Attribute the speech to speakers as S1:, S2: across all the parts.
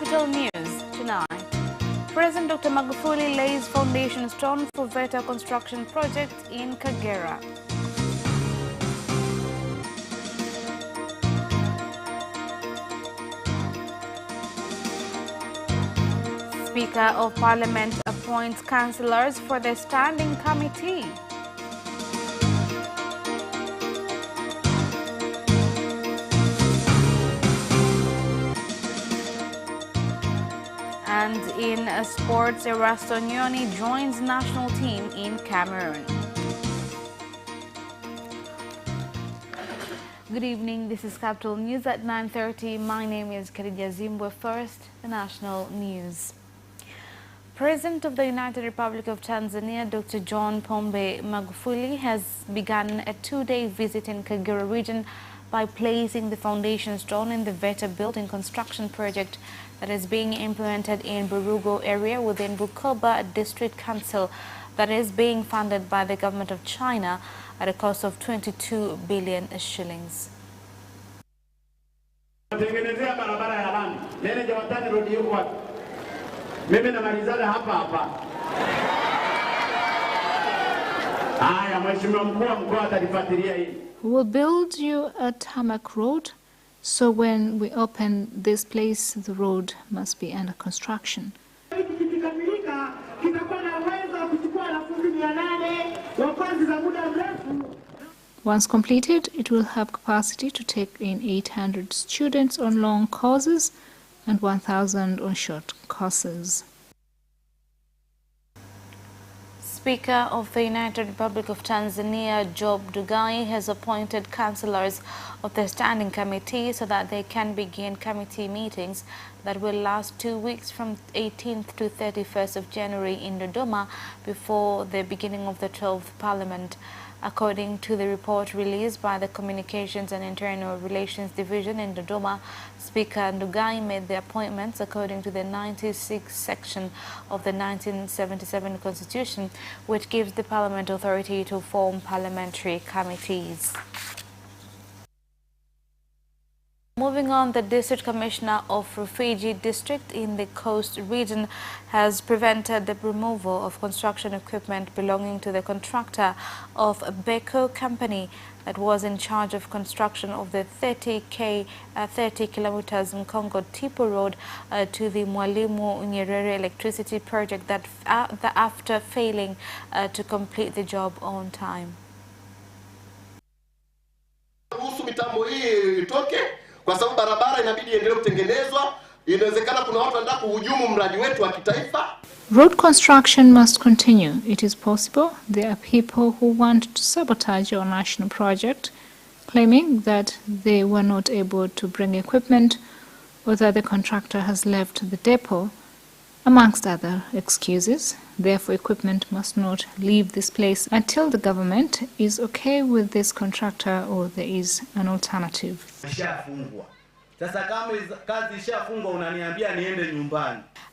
S1: Capital News tonight. President Dr. Magufuli lays foundation stone for VETA construction project in Kagera. Speaker of Parliament appoints councillors for the standing committee. And in sports, Erasto Nyoni joins national team in Cameroon. Good evening, this is Capital News at 9:30. My name is Khadija Zimbwe. First, the national news. President of the United Republic of Tanzania, Dr. John Pombe Magufuli, has begun a two-day visit in Kagera region by placing the foundation stone in the VETA building construction project that is being implemented in Burugo area within Bukoba District Council that is being funded by the government of China at a cost of 22 billion shillings.
S2: We'll build you a tarmac road, so when we open this place, the road must be under construction. Once completed, it will have capacity to take in 800 students on long courses and 1,000 on short courses.
S1: Speaker of the United Republic of Tanzania, Job Ndugai, has appointed councillors of the standing committee so that they can begin committee meetings that will last 2 weeks from 18th to 31st of January in Dodoma before the beginning of the 12th Parliament. According to the report released by the Communications and Internal Relations Division in Dodoma, Speaker Ndugai made the appointments according to the 96th section of the 1977 Constitution, which gives the Parliament authority to form parliamentary committees. Moving on, the District Commissioner of Rufiji District in the Coast Region has prevented the removal of construction equipment belonging to the contractor of Beko Company that was in charge of construction of the 30 kilometers Mkongo Tipo Road to the Mwalimu Nyerere electricity project that after failing to complete the job on time.
S3: Kwa sababu barabara inabidi iendelee kutengenezwa, inawezekana kuna watu wanataka kuhujumu mradi wetu wa kitaifa.
S2: Road construction must continue. It is possible there are people who want to sabotage our national project, claiming that they were not able to bring equipment or that the contractor has left the depot, amongst other excuses. Therefore, equipment must not leave this place until the government is okay with this contractor or there is an alternative.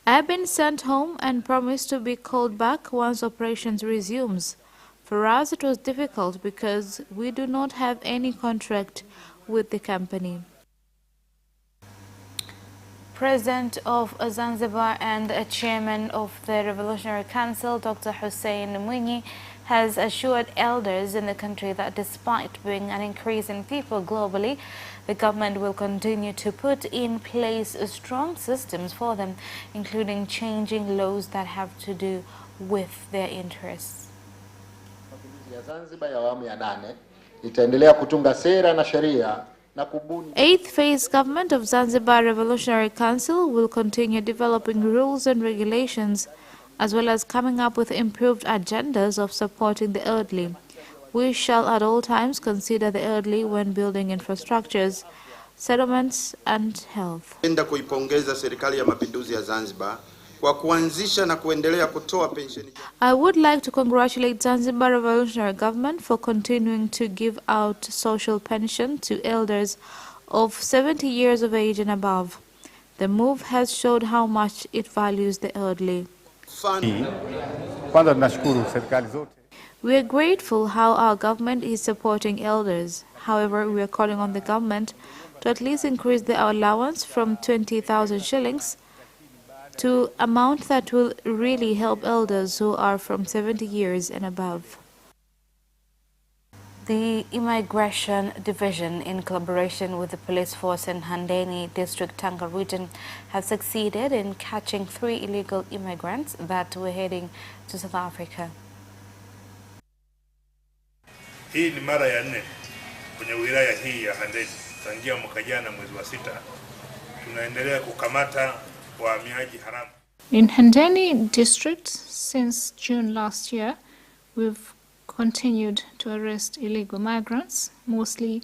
S1: I've been sent home and promised to be called back once operations resumes. For us, it was difficult because we do not have any contract with the company. President of Zanzibar and Chairman of the Revolutionary Council, Dr. Hussein Mwinyi, has assured elders in the country that despite being an increase in people globally, the government will continue to put in place strong systems for them, including changing laws that have to do with their interests. Eighth phase government of Zanzibar Revolutionary Council will continue developing rules and regulations, as well as coming up with improved agendas of supporting the elderly. We shall at all times consider the elderly when building infrastructures, settlements and health. I would like to congratulate Zanzibar Revolutionary Government for continuing to give out social pension to elders of 70 years of age and above. The move has showed how much it values the elderly. We are grateful how our government is supporting elders. However, we are calling on the government to at least increase the allowance from 20,000 shillings to amount that will really help elders who are from 70 years and above. The Immigration Division, in collaboration with the police force in Handeni District, Tanga region, have succeeded in catching 3 illegal immigrants that were heading to South Africa.
S4: Hii ni mara ya 4 kwenye wilaya hii ya Handeni. Tangia mwaka jana mwezi wa 6 tunaendelea kukamata wahamiaji haramu.
S2: In Handeni District, since June last year, we've continued to arrest illegal migrants, mostly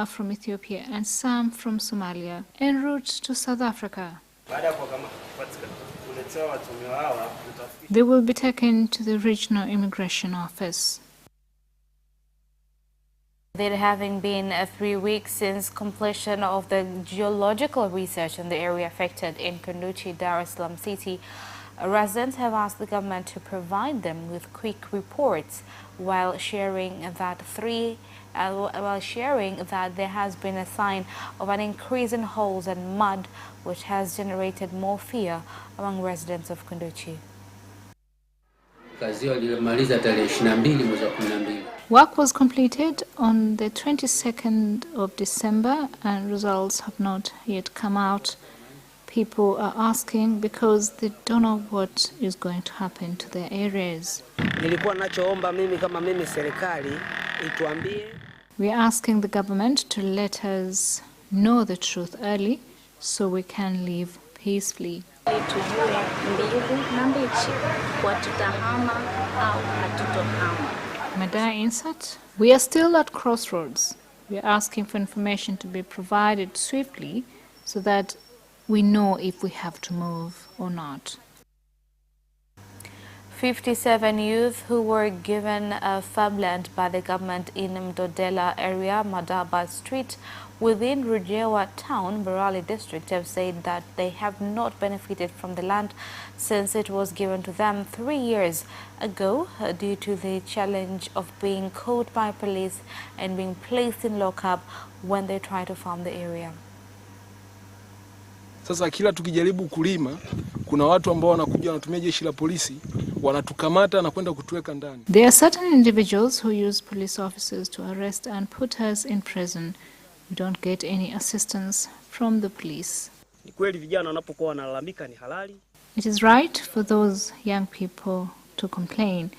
S2: from Ethiopia and some from Somalia, en route to South Africa. They will be taken to the regional immigration office.
S1: There having been 3 weeks since completion of the geological research in the area affected in Kunduchi, Dar es Salaam City, residents have asked the government to provide them with quick reports while sharing that there has been a sign of an increase in holes and mud, which has generated more fear among residents of Kunduchi.
S2: Work was completed on the 22nd of December and results have not yet come out. People are asking because they don't know what is going to happen to their areas. We are asking the government to let us know the truth early so we can live peacefully. Madaya Insat, we are still at crossroads. We are asking for information to be provided swiftly so that we know if we have to move or not.
S1: 57 youth who were given farmland by the government in Mdodela area, Madaba Street, within Rujewa town, Mbarali district, have said that they have not benefited from the land since it was given to them 3 years ago due to the challenge of being caught by police and being placed in lockup when they try to farm the area.
S5: Sasa kila tukijaribu kulima, kuna watu ambao wanakuja wanatumia jeshi la polisi, wanatukamata na kwenda kutuweka ndani.
S2: There are certain individuals who use police officers to arrest and put us in prison. We don't get any assistance from the police.
S6: Ni kweli vijana wanapokuwa wanalalamika ni halali.
S2: It is right for those young people to complain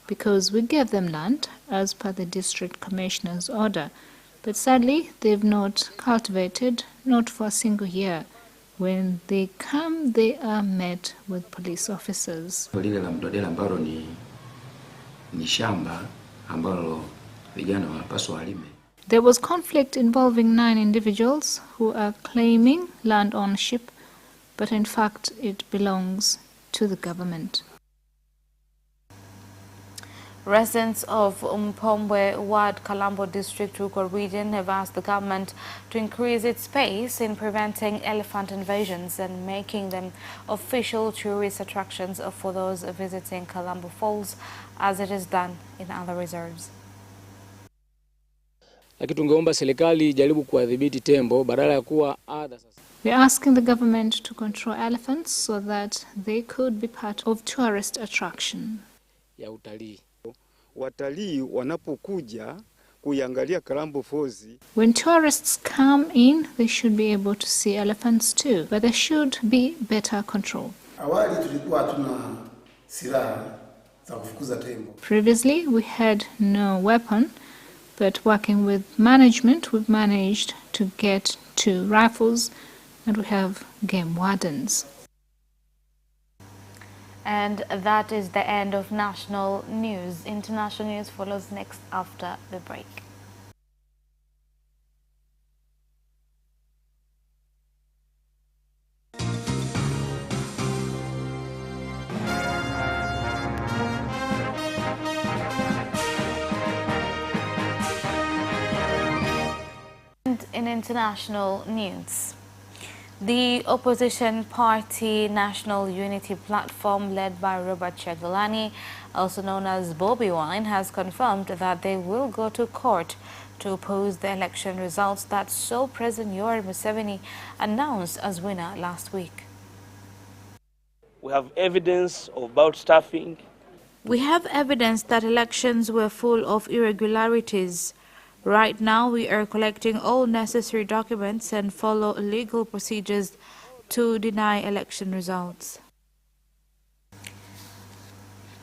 S2: because we gave them land as per the district commissioner's order. But sadly, they've not cultivated, not for a single year. When they come, they are met with police officers.
S7: Lile la Mdodela ambalo ni shamba ambalo vijana wanapaswa walime.
S2: There was conflict involving 9 individuals who are claiming land ownership, but in fact it belongs to the government.
S1: Residents of Mpombwe Ward, Kalambo District, Rukwa region have asked the government to increase its pace in preventing elephant invasions and making them official tourist attractions for those visiting Kalambo Falls, as it is done in other reserves.
S8: Lakini tungeomba serikali ijaribu kuadhibiti tembo badala ya kuwa ada sasa.
S2: We are asking the government to control elephants so that they could be part of tourist attraction.
S8: Ya utalii.
S9: Watalii wanapokuja kuiangalia Kalambo Falls.
S2: When tourists come in, they should be able to see elephants too, but there should be better control.
S10: Awali tulikuwa hatuna silaha za kufukuza tembo.
S2: Previously, we had no weapon, but working with management, we've managed to get 2 rifles and we have game wardens.
S1: And that is the end of national news. International news follows next after the break. And in international news, the opposition party National Unity Platform, led by Robert Chagalani, also known as Bobby Wine, has confirmed that they will go to court to oppose the election results that saw President Yoweri Museveni announced as winner last week.
S6: We have evidence about staffing.
S1: We have evidence that elections were full of irregularities. Right now, we are collecting all necessary documents and follow legal procedures to deny election results.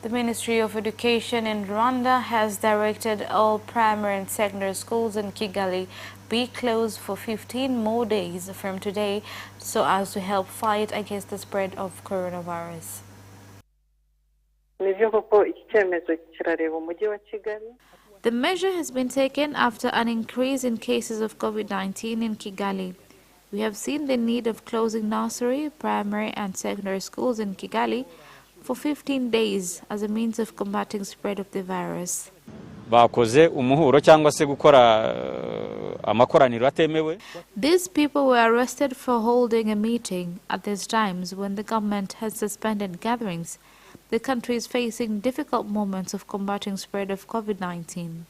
S1: The Ministry of Education in Rwanda has directed all primary and secondary schools in Kigali be closed for 15 more days from today so as to help fight against the spread of coronavirus. The measure has been taken after an increase in cases of COVID-19 in Kigali. We have seen the need of closing nursery, primary and secondary schools in Kigali for 15 days as a means of combating spread of the virus. These people were arrested for holding a meeting at these times when the government has suspended gatherings. The country is facing difficult moments of combating spread of COVID-19.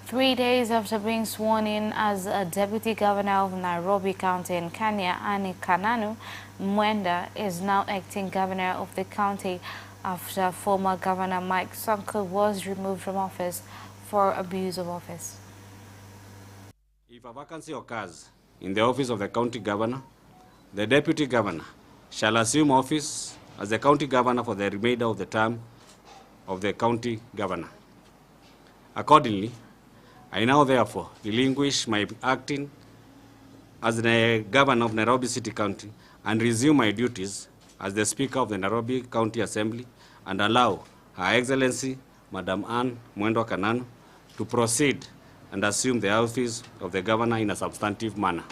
S1: 3 days after being sworn in as a deputy governor of Nairobi County in Kenya, Anne Kananu Mwenda is now acting governor of the county after former governor Mike Sonko was removed from office for abuse of office.
S11: If a vacancy occurs in the office of the county governor, the deputy governor shall assume office as the county governor for the remainder of the term of the county governor. Accordingly, I now therefore relinquish my acting as the governor of Nairobi City County and resume my duties as the Speaker of the Nairobi County Assembly and allow Her Excellency Madam Anne Mwenda Kananu to proceed and assume the office of the governor in a substantive manner.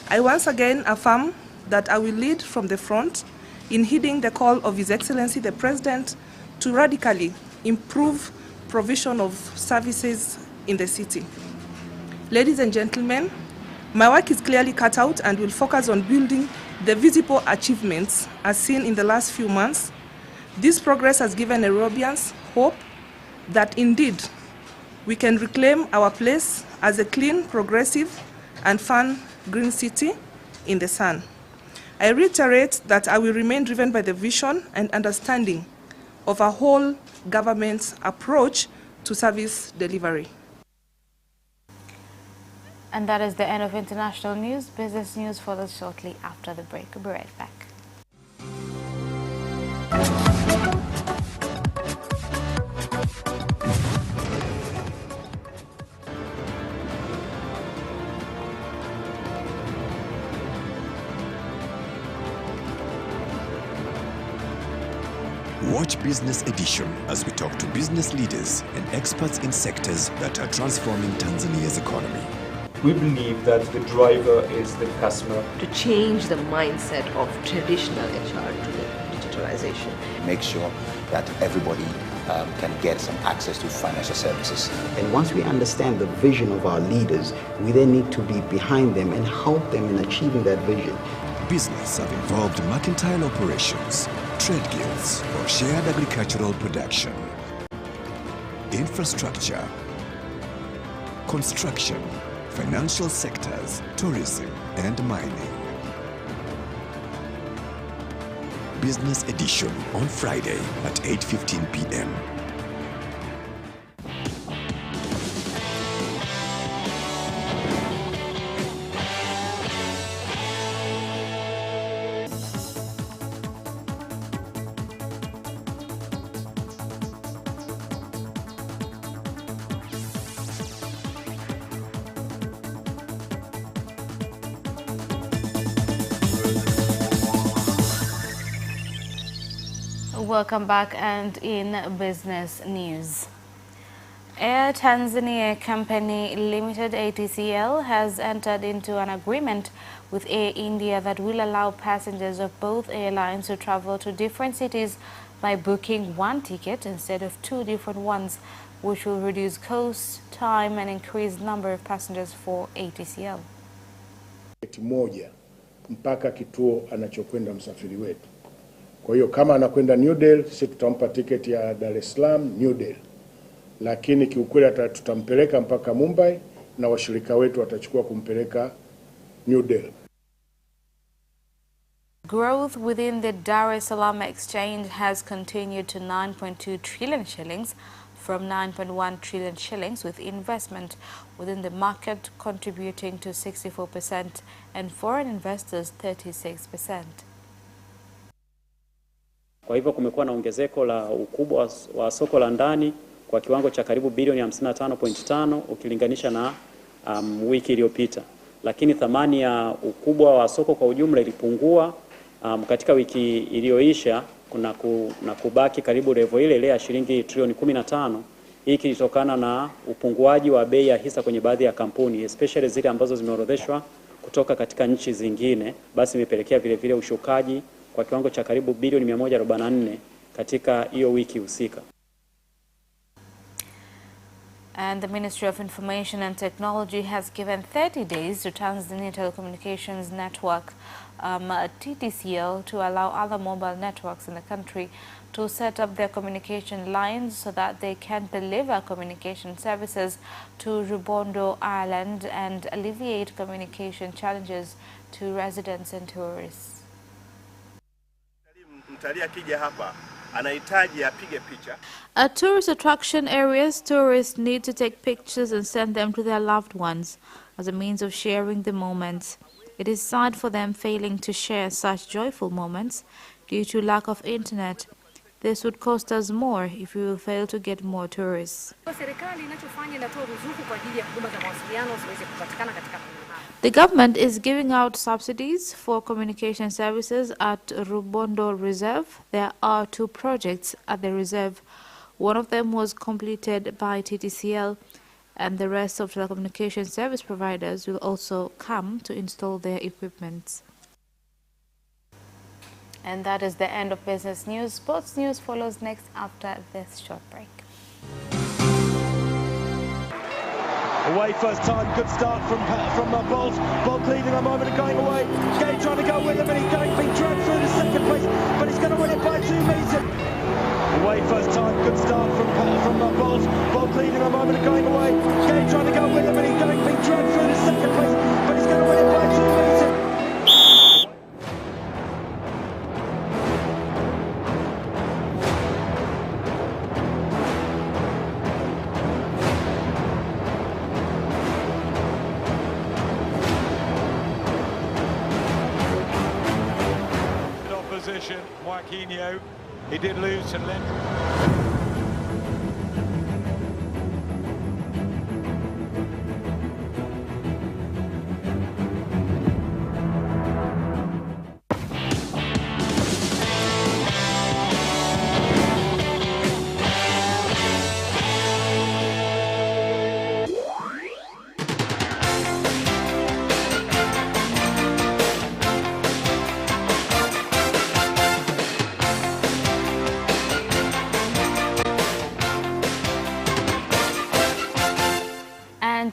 S12: I once again affirm that I will lead from the front in heeding the call of His Excellency the President to radically improve provision of services in the city. Ladies and gentlemen, my work is clearly cut out and will focus on building the visible achievements as seen in the last few months. This progress has given Nairobians hope that indeed we can reclaim our place as a clean, progressive, and fun green city in the sun. I reiterate that I will remain driven by the vision and understanding of a whole government's approach to service delivery.
S1: And that is the end of international news. Business news follows shortly after the break. We'll be right back.
S13: Watch Business Edition as we talk to business leaders and experts in sectors that are transforming Tanzania's economy.
S14: We believe that the driver is the customer.
S15: To change the mindset of traditional HR to the digitalization.
S16: Make sure that everybody can get some access to financial services.
S17: And once we understand the vision of our leaders, we then need to be behind them and help them in achieving that vision.
S13: Business have involved mercantile operations, trade guilds, or shared agricultural production, infrastructure, construction, financial sectors, tourism, and mining. Business Edition on Friday at 8:15 p.m.
S1: Welcome back, and in business news. Air Tanzania Company Limited ATCL has entered into an agreement with Air India that will allow passengers of both airlines to travel to different cities by booking one ticket instead of two different ones, which will reduce cost, time and increase number of passengers for ATCL.
S18: Moja mpaka kituo anachokwenda msafiri wetu. Kwa hiyo kama anakwenda New Delhi, sisi tutampa tiketi ya Dar es Salaam New Delhi. Lakini kiukweli tutampeleka mpaka Mumbai na washirika wetu watachukua kumpeleka New Delhi.
S1: Growth within the Dar es Salaam exchange has continued to 9.2 trillion shillings from 9.1 trillion shillings, with investment within the market contributing to 64% and foreign investors 36%.
S19: Kwa hivyo kumekuwa na ongezeko la ukubwa wa soko la ndani kwa kiwango cha karibu bilioni 55.5 ukilinganisha na wiki iliyopita. Lakini thamani ya ukubwa wa soko kwa ujumla ilipungua katika wiki iliyoisha na kubaki karibu level ile ya shilingi trilioni 15. Hii kilitokana na upunguaji wa bei ya hisa kwenye baadhi ya kampuni, especially zile ambazo zimeorodheshwa kutoka katika nchi zingine, basi imepelekea vile vile ushukaji kwa kiwango cha karibu bilioni 144 katika hiyo wiki husika.
S1: And the Ministry of Information and Technology has given 30 days to Tanzania Telecommunications Network, TTCL, to allow other mobile networks in the country to set up their communication lines so that they can deliver communication services to Rubondo Island and alleviate communication challenges to residents and tourists. At tourist attraction areas, tourists need to take pictures and send them to their loved ones as a means of sharing the moments. It is sad for them failing to share such joyful moments due to lack of internet. This would cost us more if we will fail to get more tourists. The government is giving out subsidies for communication services at Rubondo Reserve. There are 2 projects at the reserve. One of them was completed by TTCL, and the rest of telecommunication service providers will also come to install their equipment. And that is the end of business news. Sports news follows next after this short break.
S20: Away first time, good start from Bolt. Bolt leading a moment and going away. Gay trying to go with him, and he's being dragged through the second place, but he's going to win it by 2 meters. Away first time, good start from Bolt. Bolt leading a moment and going away. Gay trying to go with him, and he's being dragged through the second place, but he's going to win it by 2 meters. Joaquinho, he did lose to Len.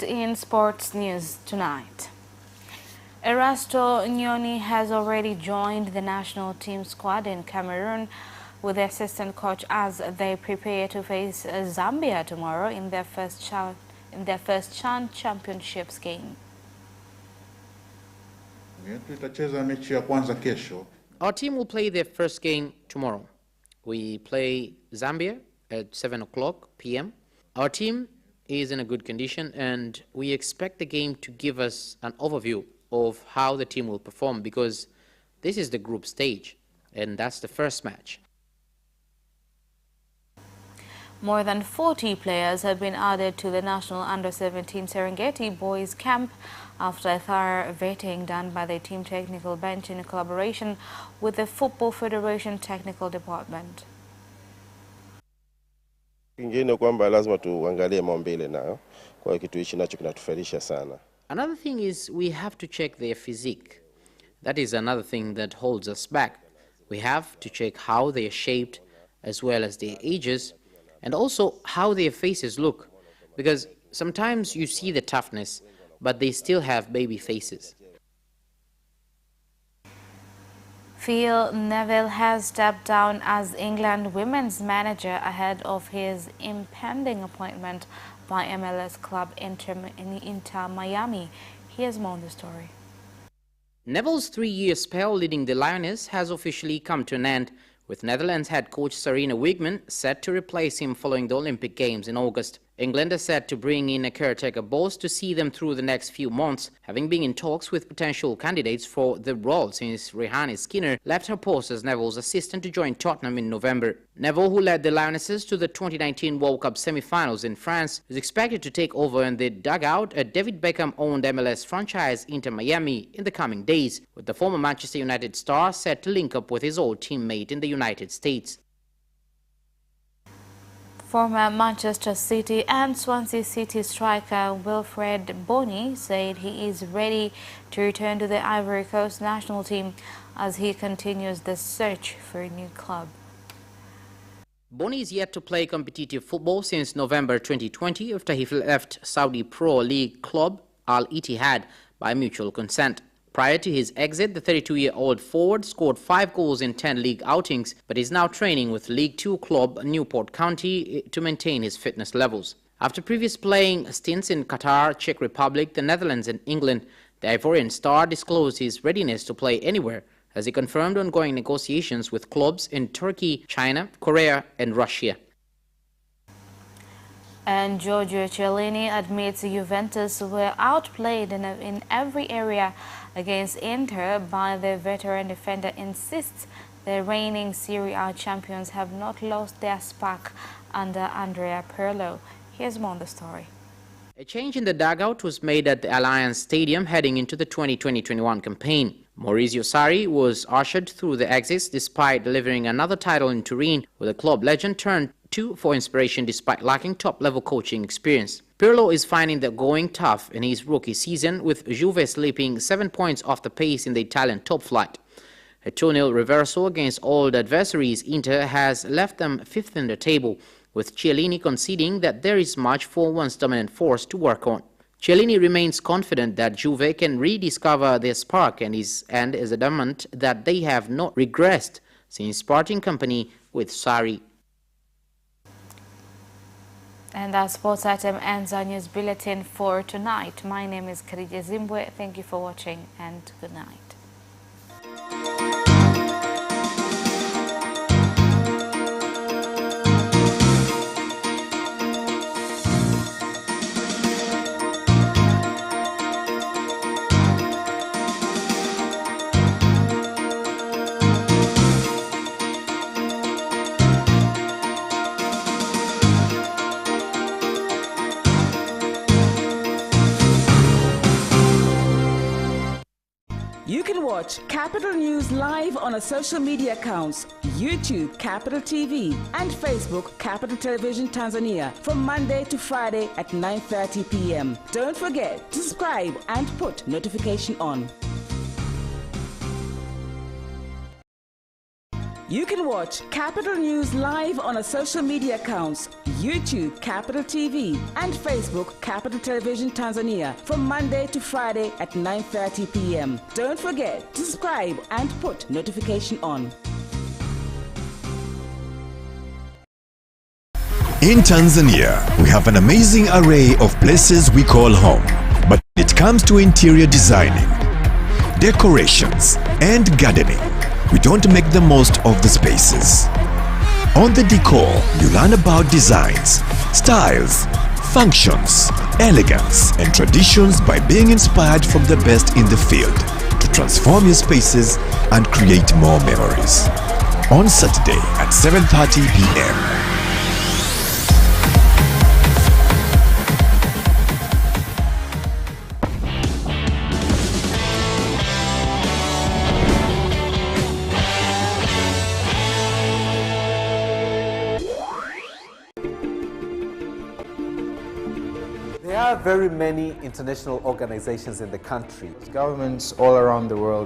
S1: In sports news tonight, Erasto Nyoni has already joined the national team squad in Cameroon with the assistant coach as they prepare to face Zambia tomorrow in their first CHAN Championships game.
S21: Our team will play their first game tomorrow. We play Zambia at 7 p.m. Our team is in a good condition, and we expect the game to give us an overview of how the team will perform, because this is the group stage and that's the first match.
S1: More than 40 players have been added to the national under-17 Serengeti boys camp after a thorough vetting done by the team technical bench in collaboration with the Football Federation Technical Department.
S22: Kingine kwamba lazima tuangalie maumbile nayo, kwa kitu hichi nacho kinatufaidisha sana.
S21: Another thing is we have to check their physique. That is another thing that holds us back. We have to check how they are shaped as well as their ages, and also how their faces look, because sometimes you see the toughness but they still have baby faces.
S1: Phil Neville has stepped down as England women's manager ahead of his impending appointment by MLS club Inter Miami. Here's more on the story.
S21: Neville's 3-year spell leading the Lioness has officially come to an end, with Netherlands head coach Sarina Wiegman set to replace him following the Olympic Games in August. England is set to bring in a caretaker boss to see them through the next few months, having been in talks with potential candidates for the role since Rihanna Skinner left her post as Neville's assistant to join Tottenham in November. Neville, who led the Lionesses to the 2019 World Cup semi-finals in France, is expected to take over in the dugout at David Beckham-owned MLS franchise Inter Miami in the coming days, with the former Manchester United star set to link up with his old teammate in the United States.
S1: Former Manchester City and Swansea City striker Wilfred Bony said he is ready to return to the Ivory Coast national team as he continues the search for a new club.
S21: Bony is yet to play competitive football since November 2020 after he left Saudi Pro League club Al Ittihad by mutual consent. Prior to his exit, the 32-year-old forward scored 5 goals in 10 league outings, but is now training with League Two club Newport County to maintain his fitness levels. After previous playing stints in Qatar, Czech Republic, the Netherlands and England, the Ivorian star disclosed his readiness to play anywhere, as he confirmed ongoing negotiations with clubs in Turkey, China, Korea and Russia.
S1: And Giorgio Chiellini admits Juventus were outplayed in every area against Inter, by the veteran defender insists the reigning Serie A champions have not lost their spark under Andrea Pirlo. Here's more on the story.
S21: A change in the dugout was made at the Allianz Stadium heading into the 2020-21 campaign. Maurizio Sarri was ushered through the exits despite delivering another title in Turin, where the club legend turned to for inspiration despite lacking top-level coaching experience. Pirlo is finding the going tough in his rookie season, with Juve slipping 7 points off the pace in the Italian top flight. A 2-0 reversal against old adversaries Inter has left them 5th in the table, with Chiellini conceding that there is much for once dominant force to work on. Chiellini remains confident that Juve can rediscover their spark and is adamant that they have not regressed since parting company with Sarri.
S1: And our sports item ends our news bulletin for tonight. My name is Khadija Zimbwe. Thank you for watching and good night.
S3: You can watch Capital News live on our social media accounts, YouTube Capital TV and Facebook Capital Television Tanzania from Monday to Friday at 9:30 p.m. Don't forget to subscribe and put notification on. You can watch Capital News live on our social media accounts, YouTube Capital TV and Facebook Capital Television Tanzania from Monday to Friday at 9:30 p.m. Don't forget to subscribe and put notification on.
S13: In Tanzania, we have an amazing array of places we call home. But when it comes to interior designing, decorations, and gardening, we don't make the most of the spaces. On the decor, you learn about designs, styles, functions, elegance, and traditions by being inspired from the best in the field to transform your spaces and create more memories. On Saturday at 7:30 p.m.
S4: There are very many international organizations in the country.
S23: Governments all around the world